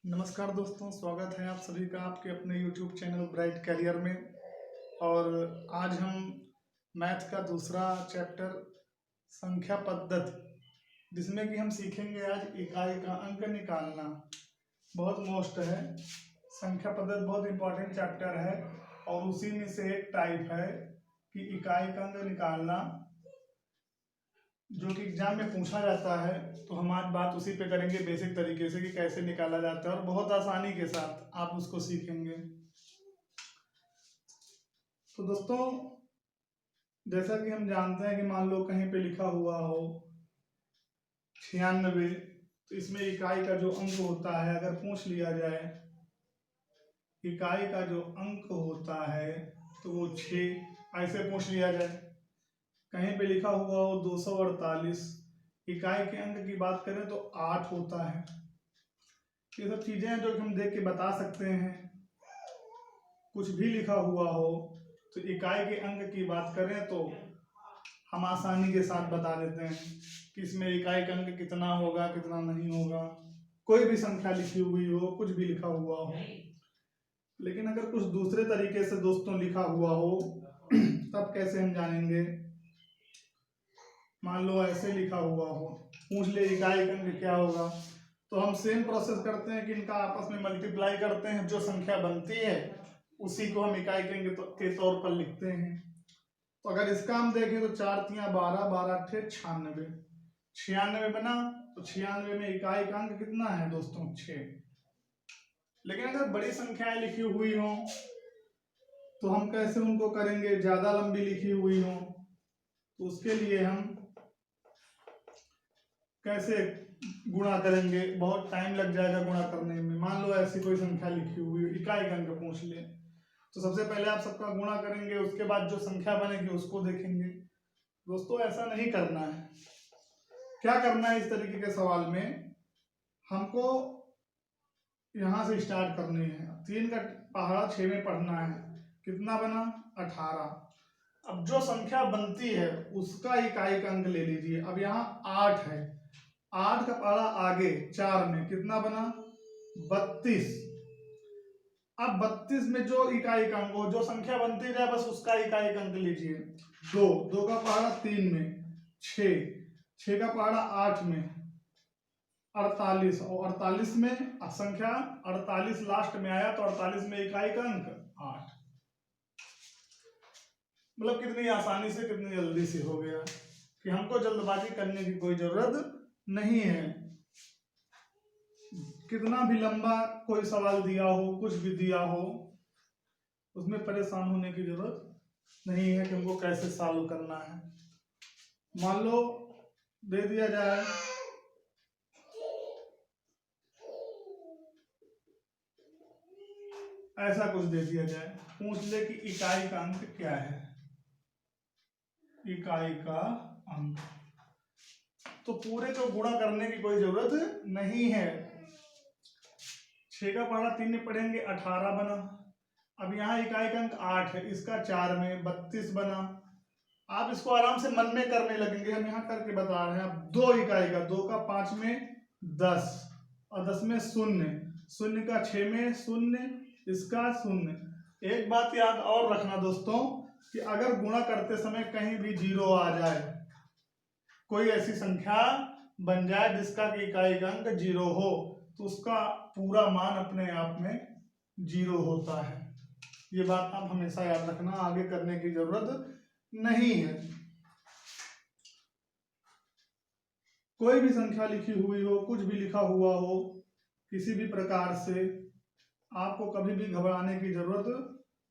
नमस्कार दोस्तों, स्वागत है आप सभी का आपके अपने YouTube चैनल ब्राइट कैरियर में। और आज हम मैथ का दूसरा चैप्टर संख्या पद्धति, जिसमें कि हम सीखेंगे आज इकाई का अंक निकालना। बहुत मोस्ट है संख्या पद्धति, बहुत इंपॉर्टेंट चैप्टर है और उसी में से एक टाइप है कि इकाई का अंक निकालना, जो कि एग्जाम में पूछा जाता है। तो हम आज बात उसी पे करेंगे बेसिक तरीके से कि कैसे निकाला जाता है और बहुत आसानी के साथ आप उसको सीखेंगे। तो दोस्तों, जैसा कि हम जानते हैं कि मान लो कहीं पे लिखा हुआ हो 96, तो इसमें इकाई का जो अंक होता है, अगर पूछ लिया जाए इकाई का जो अंक होता है तो वो 6 ऐसे पूछ लिया जाए। कहीं पे लिखा हुआ हो 248, इकाई के अंक की बात करें तो 8 होता है। ये सब चीजें हैं जो कि हम देख के बता सकते हैं। कुछ भी लिखा हुआ हो तो इकाई के अंक की बात करें तो हम आसानी के साथ बता देते हैं कि इसमें इकाई का अंक कितना होगा, कितना नहीं होगा। कोई भी संख्या लिखी हुई हो, कुछ भी लिखा हुआ हो। लेकिन अगर कुछ दूसरे तरीके से दोस्तों लिखा हुआ हो तब कैसे हम जानेंगे। मान लो ऐसे लिखा हुआ हो, पूछ ले इकाई का अंक क्या होगा, तो हम सेम प्रोसेस करते हैं कि इनका आपस में मल्टीप्लाई करते हैं। जो संख्या बनती है उसी को हम इकाई के अंक के तौर पर लिखते हैं। तो अगर इसका हम देखें तो 4 तिया 12, 12 अट्ठे 96, 96 बना। तो 96 में इकाई का अंक कितना है दोस्तों? 6। लेकिन अगर बड़ी संख्याएं लिखी हुई हो तो हम कैसे उनको करेंगे? ज्यादा लंबी लिखी हुई हो तो उसके लिए हम कैसे गुणा करेंगे? बहुत टाइम लग जाएगा गुणा करने में। मान लो ऐसी कोई संख्या लिखी हुई इकाई का अंक पूछ ले, तो सबसे पहले आप सबका गुणा करेंगे, उसके बाद जो संख्या बनेगी उसको देखेंगे। दोस्तों, ऐसा नहीं करना है। क्या करना है? इस तरीके के सवाल में हमको यहां से स्टार्ट करनी है। 3 का पहाड़ा 6 में पढ़ना है। कितना बना? 18। अब जो संख्या बनती है उसका इकाई का अंक ले लीजिए। अब यहाँ 8 है, 8 का पहाड़ा आगे 4 में कितना बना? 32। अब 32 में जो इकाई का अंक हो, जो संख्या बनती जाए बस उसका इकाई का अंक लीजिए। 2, 2 का पहाड़ा 3 में, 6, 6 का पहाड़ा 8 में, 48। और 48 में संख्या 48 लास्ट में आया तो 48 में इकाई का अंक 8। मतलब कितनी आसानी से, कितनी जल्दी से हो गया कि हमको जल्दबाजी करने की कोई जरूरत नहीं है। कितना भी लंबा कोई सवाल दिया हो, कुछ भी दिया हो, उसमें परेशान होने की जरूरत नहीं है कि हमको कैसे सॉल्व करना है। मान लो दे दिया जाए ऐसा कुछ दे दिया जाए, पूछ ले कि इकाई का अंक क्या है। इकाई का अंक तो पूरे को गुणा करने की कोई जरूरत नहीं है। 6 का पहाड़ा 3 में पढ़ेंगे 18 बना। अब यहाँ इकाई का अंक 8 है, इसका 4 में 32 बना। आप इसको आराम से मन में करने लगेंगे, हम यहाँ करके बता रहे हैं। अब 2 इकाई का, 2 का 5 में 10 और 10 में 0, 0 का 6 में 0, इसका 0। एक बात याद और रखना दोस्तों कि अगर गुणा करते समय कहीं भी 0 आ जाए, कोई ऐसी संख्या बन जाए जिसका कि इकाई का अंक 0 हो, तो उसका पूरा मान अपने आप में 0 होता है। ये बात आप हमेशा याद रखना, आगे करने की जरूरत नहीं है। कोई भी संख्या लिखी हुई हो, कुछ भी लिखा हुआ हो, किसी भी प्रकार से आपको कभी भी घबराने की जरूरत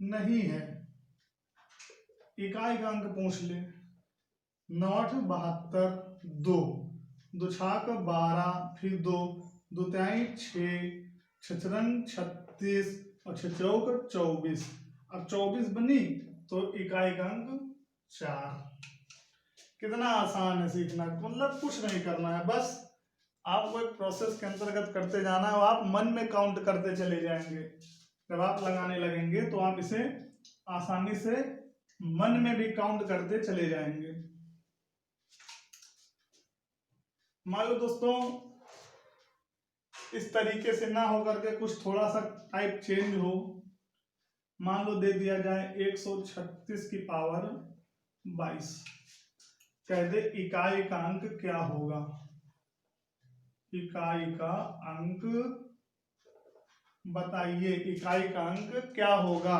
नहीं है। इकाई का अंक पूछ ले। 9 72, 2, 2 छाक 12, फिर 2, 2 तिहाई 6, 6 रंग 36 और 6 चौक 24। अब 24 बनी तो इकाई का अंक 4। कितना आसान है सीखना, मतलब कुछ नहीं करना है, बस आपको एक प्रोसेस के अंतर्गत करते जाना है और आप मन में काउंट करते चले जाएंगे। जब आप लगाने लगेंगे तो आप इसे आसानी से मन में भी काउंट करते चले जाएंगे। मान लो दोस्तों इस तरीके से ना हो करके कुछ थोड़ा सा टाइप चेंज हो। मान लो दे दिया जाए 136 की पावर 22, कह दे इकाई का अंक क्या होगा, इकाई का अंक बताइए, इकाई का अंक क्या होगा।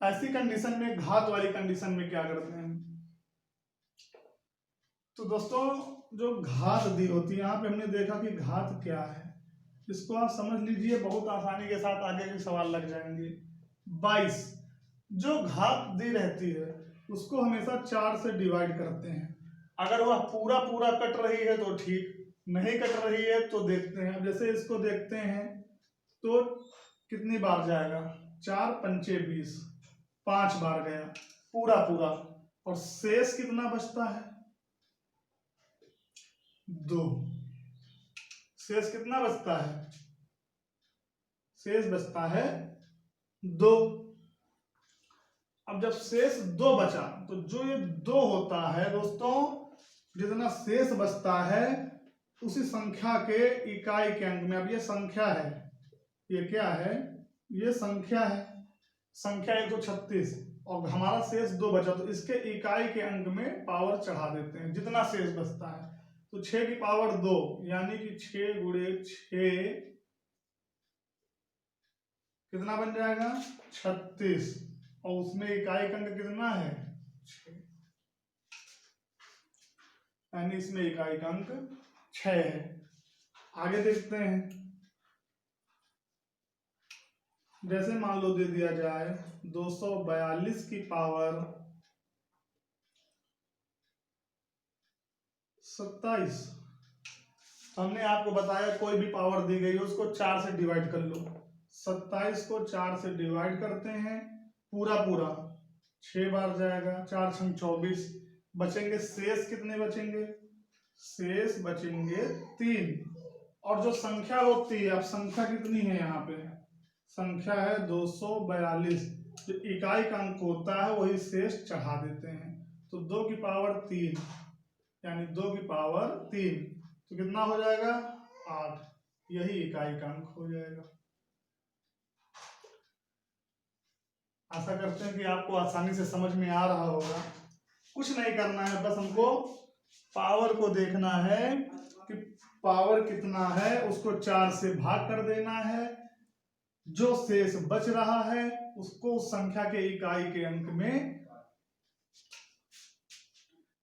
ऐसी कंडीशन में, घात वाली कंडीशन में क्या करते हैं, तो दोस्तों जो घात दी होती है, यहाँ पे हमने देखा कि घात क्या है, इसको आप समझ लीजिए, बहुत आसानी के साथ आगे के सवाल लग जाएंगे। 22 जो घात दी रहती है उसको हमेशा 4 से डिवाइड करते हैं। अगर वह पूरा पूरा कट रही है तो ठीक, नहीं कट रही है तो देखते हैं। अब जैसे इसको देखते हैं तो कितनी बार जाएगा, 4 पंचे 20, 5 बार गया पूरा पूरा, और शेष कितना बचता है, 2। शेष कितना बचता है, शेष बचता है 2। अब जब शेष 2 बचा तो जो ये 2 होता है दोस्तों, जितना शेष बचता है उसी संख्या के इकाई के अंक में, अब ये संख्या है, ये क्या है, ये संख्या है, संख्या 136, और हमारा शेष 2 बचा तो इसके इकाई के अंक में पावर चढ़ा देते हैं जितना शेष बचता है। तो 6 की पावर 2 यानी कि 6 गुणे 6 कितना बन जाएगा, 36, और उसमें इकाई का अंक कितना है, 6, यानी इसमें इकाई का अंक 6 है। आगे देखते हैं, जैसे मान लो दे दिया जाए 242 की पावर 27, हमने आपको बताया कोई भी पावर दी गई उसको 4 से डिवाइड कर लो। 27 को 4 से डिवाइड करते हैं, पूरा पूरा 6 बार जाएगा, 4 छंग 24, बचेंगे शेष कितने बचेंगे, शेष बचेंगे 3, और जो संख्या होती है, अब संख्या कितनी है यहाँ पे, संख्या है 242, जो इकाई का अंक होता है वही शेष चढ़ा देते हैं, तो 2 की पावर 3 यानी 2 की पावर 3, तो कितना हो जाएगा, 8, यही इकाई का अंक हो जाएगा। आशा करते हैं कि आपको आसानी से समझ में आ रहा होगा। कुछ नहीं करना है, बस हमको पावर को देखना है कि पावर कितना है, उसको 4 से भाग कर देना है, जो शेष बच रहा है उसको संख्या के इकाई के अंक में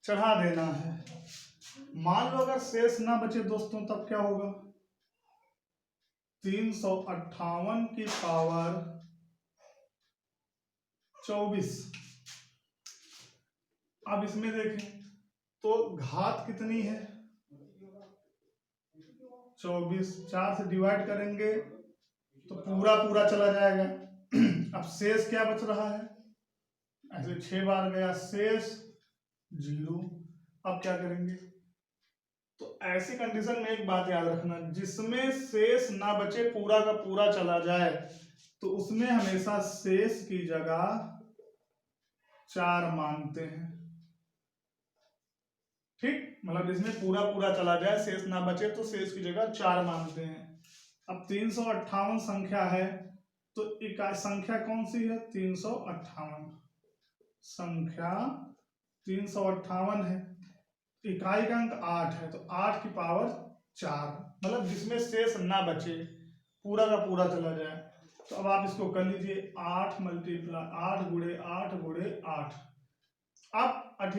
चढ़ा देना है। मान लो अगर शेष ना बचे दोस्तों तब क्या होगा, 358 की पावर 24। अब इसमें देखें तो घात कितनी है, 24, 4 से डिवाइड करेंगे तो पूरा पूरा चला जाएगा। अब शेष क्या बच रहा है, ऐसे 6 बार गया, शेष 0। अब क्या करेंगे, तो ऐसी कंडीशन में एक बात याद रखना, जिसमें शेष ना बचे पूरा का पूरा चला जाए तो उसमें हमेशा शेष की जगह 4 मानते हैं। ठीक, मतलब जिसमें पूरा पूरा चला जाए शेष ना बचे तो शेष की जगह 4 मानते हैं। अब 358 संख्या है तो इकाई संख्या कौन सी है, 358, संख्या 358 है, इकाई का अंक 8 है, तो 8 की पावर 4, मतलब जिसमें शेष ना बचे पूरा का पूरा चला जाए। तो अब आप इसको कर लीजिए, 8 मल्टीप्लाई 8 गुणे 8 गुणे 8, अब 8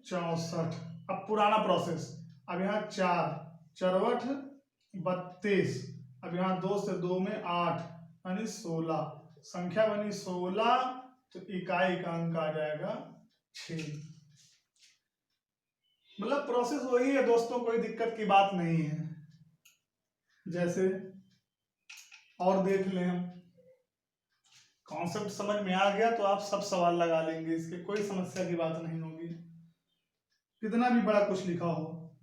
64। अब पुराना प्रोसेस, अब यहाँ 4 चरवट 32, अब यहाँ 2 से 2 में 8 यानी 16, संख्या बनी 16, तो इकाई का अंक आ जाएगा 6। मतलब प्रोसेस वही है दोस्तों, कोई दिक्कत की बात नहीं है। जैसे और देख लें हम, कॉन्सेप्ट समझ में आ गया तो आप सब सवाल लगा लेंगे, इसके कोई समस्या की बात नहीं होगी। कितना भी बड़ा कुछ लिखा हो,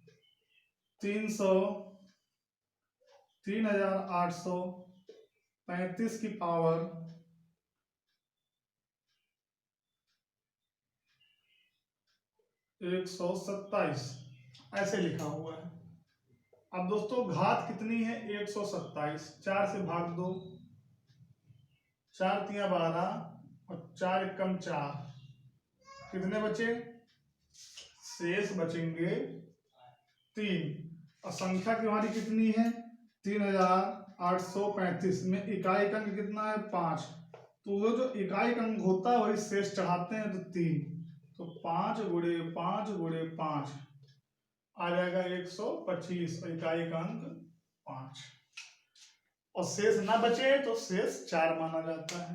3835 की पावर 127 ऐसे लिखा हुआ है। अब दोस्तों घात कितनी है 127, 4 से भाग दो, 4 तिया 12 और 4 एकम 4, कितने बचे, शेष बचेंगे 3। और संख्या की हमारी कितनी है 3835 में इकाई अंक कितना है 5, तो वो जो इकाई अंक होता है वही शेष चढ़ाते हैं तो 3, तो 5 गुणे 5 गुणे 5 आ जाएगा 125 और इकाई का अंक 5, और शेष ना बचे तो शेष 4 माना जाता है।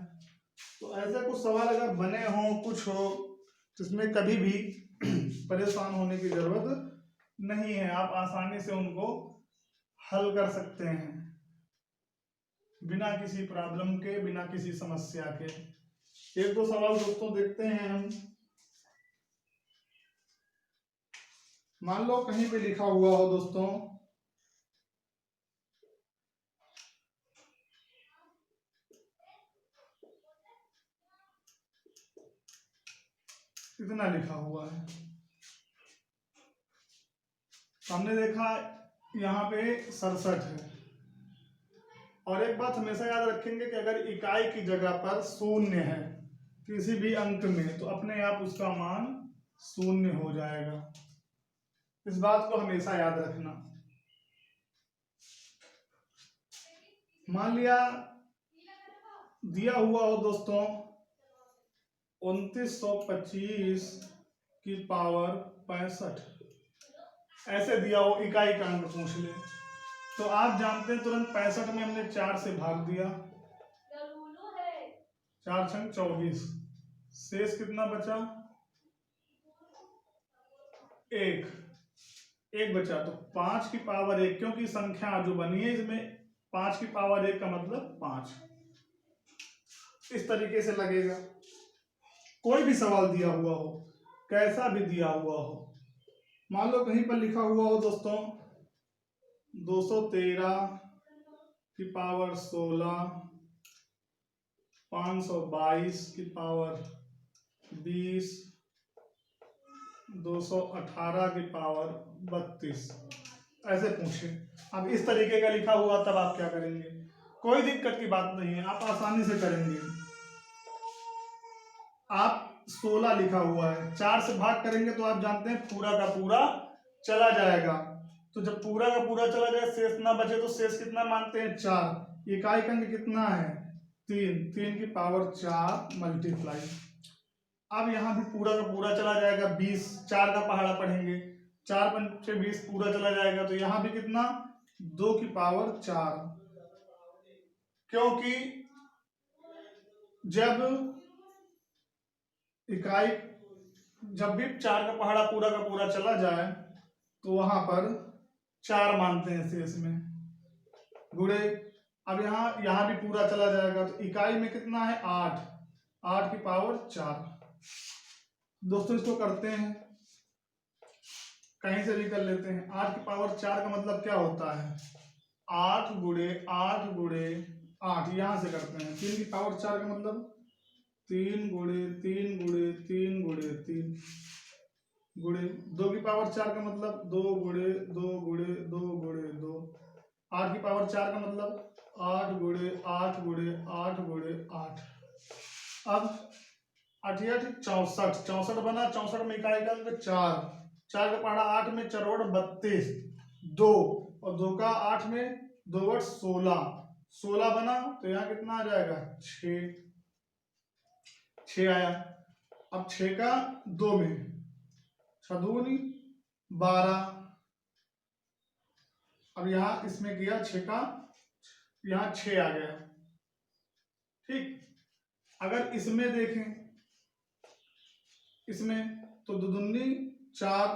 तो ऐसे कुछ सवाल अगर बने हो कुछ हो तो इसमें कभी भी परेशान होने की जरूरत नहीं है, आप आसानी से उनको हल कर सकते हैं बिना किसी प्रॉब्लम के, बिना किसी समस्या के। एक दो सवाल दोस्तों देखते हैं हम। मान लो कहीं पे लिखा हुआ हो दोस्तों इतना लिखा हुआ है, हमने देखा यहाँ पे 67 है, और एक बात हमेशा याद रखेंगे कि अगर इकाई की जगह पर शून्य है किसी भी अंक में तो अपने आप उसका मान शून्य हो जाएगा, इस बात को हमेशा याद रखना। मान लिया दिया हुआ हो दोस्तों 2925 की पावर 65, ऐसे दिया हो इकाई का अंक पूछ ले, तो आप जानते हैं तुरंत 65 में हमने 4 से भाग दिया, 4 छंग 24, शेष कितना बचा 1 बचा, तो 5 की पावर 1, क्योंकि संख्या जो बनी है इसमें 5 की पावर 1 का मतलब 5, इस तरीके से लगेगा। कोई भी सवाल दिया हुआ हो, कैसा भी दिया हुआ हो, मान लो कहीं पर लिखा हुआ हो दोस्तों 213 की पावर 16, 522 की पावर 20, 218 की पावर 32, ऐसे पूछे। अब इस तरीके का लिखा हुआ तब आप क्या करेंगे, कोई दिक्कत की बात नहीं है, आप आसानी से करेंगे। आप 16 लिखा हुआ है 4 से भाग करेंगे तो आप जानते हैं पूरा का पूरा चला जाएगा, तो जब पूरा का पूरा चला जाए शेष ना बचे तो शेष कितना मानते हैं 4, इकाई अंक कितना है 3, 3 की पावर 4 मल्टीप्लाई, अब यहाँ भी पूरा का पूरा चला जाएगा 20, 4 का पहाड़ा पढ़ेंगे, 4 पंचे 20 पूरा चला जाएगा, तो यहाँ भी कितना 2 की पावर 4, क्योंकि जब भी 4 का पहाड़ा पूरा का पूरा चला जाए तो वहां पर 4 मानते हैं शेष में गुणे। अब यहाँ भी पूरा चला जाएगा तो इकाई में कितना है 8, 8 की पावर 4। दोस्तों इसको करते हैं, कहीं से भी कर लेते हैं। 8 की पावर 4 का मतलब क्या होता है 8 गुणे 8 गुणे 8, यहां से करते हैं। 3 की पावर 4 का मतलब 3 गुणे 3 गुणे 3 गुणे 3 गुणे 2 की पावर 4 का मतलब 2 गुणे 2 गुणे 2 गुणे 2। 8 की पावर 4 का मतलब 8 गुणे 8 गुणे 8 गुणे 8। अब 8 64, 64 बना, 64 में इकाई का अंक 4, 4 का पहाड़ा 8 में 4 32, 2 और 2 का 8 में 2 16, 16 बना तो यहाँ कितना आ जाएगा 6 आया। अब 6 का 2 में 6 दूनी 12, अब यहाँ इसमें किया 6 का, यहाँ 6 आ गया। ठीक, अगर इसमें देखें इसमें तो 2 दूनी 4,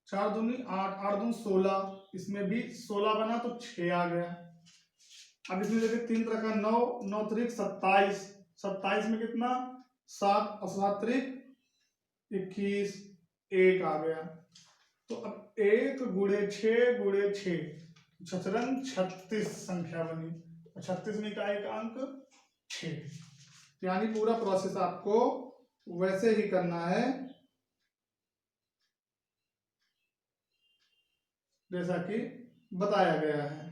4 दूनी 8, 8 दूनी 16, इसमें भी 16 बना तो 6 आ गया। अब इसमें देखें 3 तरह का 9, 9 त्रिक 27, 27 में कितना 7 और 7 त्रिक 21, 1 आ गया। तो अब 1 गुणे 6 गुणे 6, 36 संख्या बनी, 36 में इकाई का अंक 6। यानी पूरा प्रोसेस आपको वैसे ही करना है जैसा कि बताया गया है।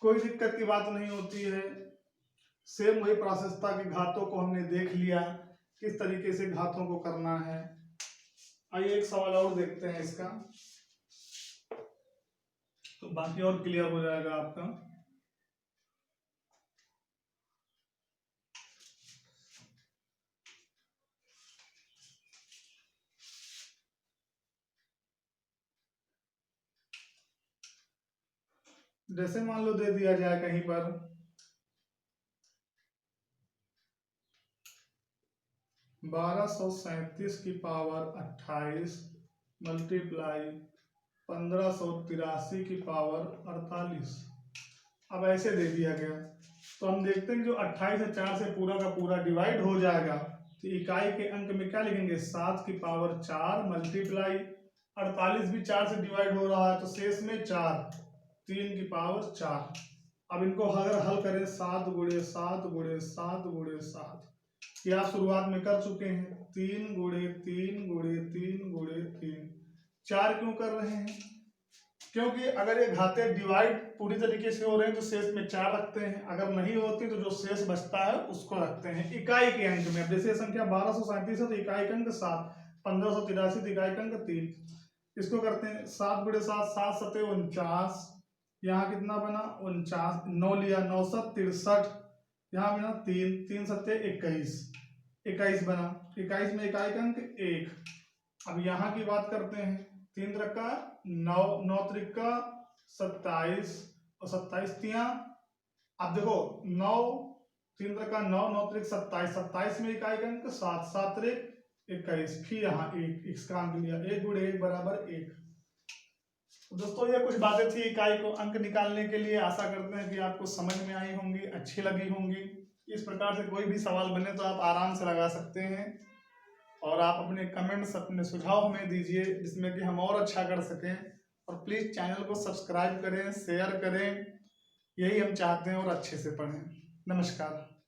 कोई दिक्कत की बात नहीं होती है। सेम वही प्रोसेस था कि घातों को हमने देख लिया, किस तरीके से घातों को करना है। आइए एक सवाल और देखते हैं इसका, तो बाकी और क्लियर हो जाएगा आपका। जैसे मान लो दे दिया जाए कहीं पर 1237 की पावर 28 मल्टीप्लाई 1583 की पावर 48। अब ऐसे दे दिया गया तो हम देखते हैं कि जो 28 से 4 से पूरा का पूरा डिवाइड हो जाएगा, तो इकाई के अंक में क्या लिखेंगे, 7 की पावर 4 मल्टीप्लाई 48 भी 4 से डिवाइड हो रहा है, तो शेष में 4, 3 की पावर 4। अब इनको अगर हल करें 7 गुणे 7 गुणे 7 गुणे 7, ये आप शुरुआत में कर चुके हैं। 3 गुणे 3 गुणे 3 गुणे 3, 4 क्यों कर रहे हैं, क्योंकि अगर ये घाते डिवाइड पूरी तरीके से हो रहे हैं तो शेष में 4 रखते हैं, अगर नहीं होती तो जो शेष बचता है उसको रखते हैं इकाई के अंक में। अब जैसे संख्या 1237 है तो इकाई का अंक 7, 1583 तो इकाई का अंक 3। इसको करते हैं 7 गुणे 7, 7 सते 49, यहाँ कितना बना 49, 9 लिया 9 7 63, यहाँ बना 3, 3 सते 21, 21 बना, 21 में इकाई का अंक 1। अब यहाँ की बात करते हैं, 3 त्रिका 9, 9 त्रिका 27 और 27 तिया, अब देखो 9, 3 त्रिका 9, 9 त्रिक 27, 27 में इकाई का अंक 7, 7 त्रिक 21, फिर यहाँ 1, इसका अंक लिया 1 गुणे 1 बराबर 1। दोस्तों ये कुछ बातें थी इकाई को अंक निकालने के लिए। आशा करते हैं कि आपको समझ में आई होंगी, अच्छी लगी होंगी। इस प्रकार से कोई भी सवाल बने तो आप आराम से लगा सकते हैं, और आप अपने कमेंट्स, अपने सुझाव हमें दीजिए जिसमें कि हम और अच्छा कर सकें। और प्लीज़ चैनल को सब्सक्राइब करें, शेयर करें, यही हम चाहते हैं, और अच्छे से पढ़ें। नमस्कार।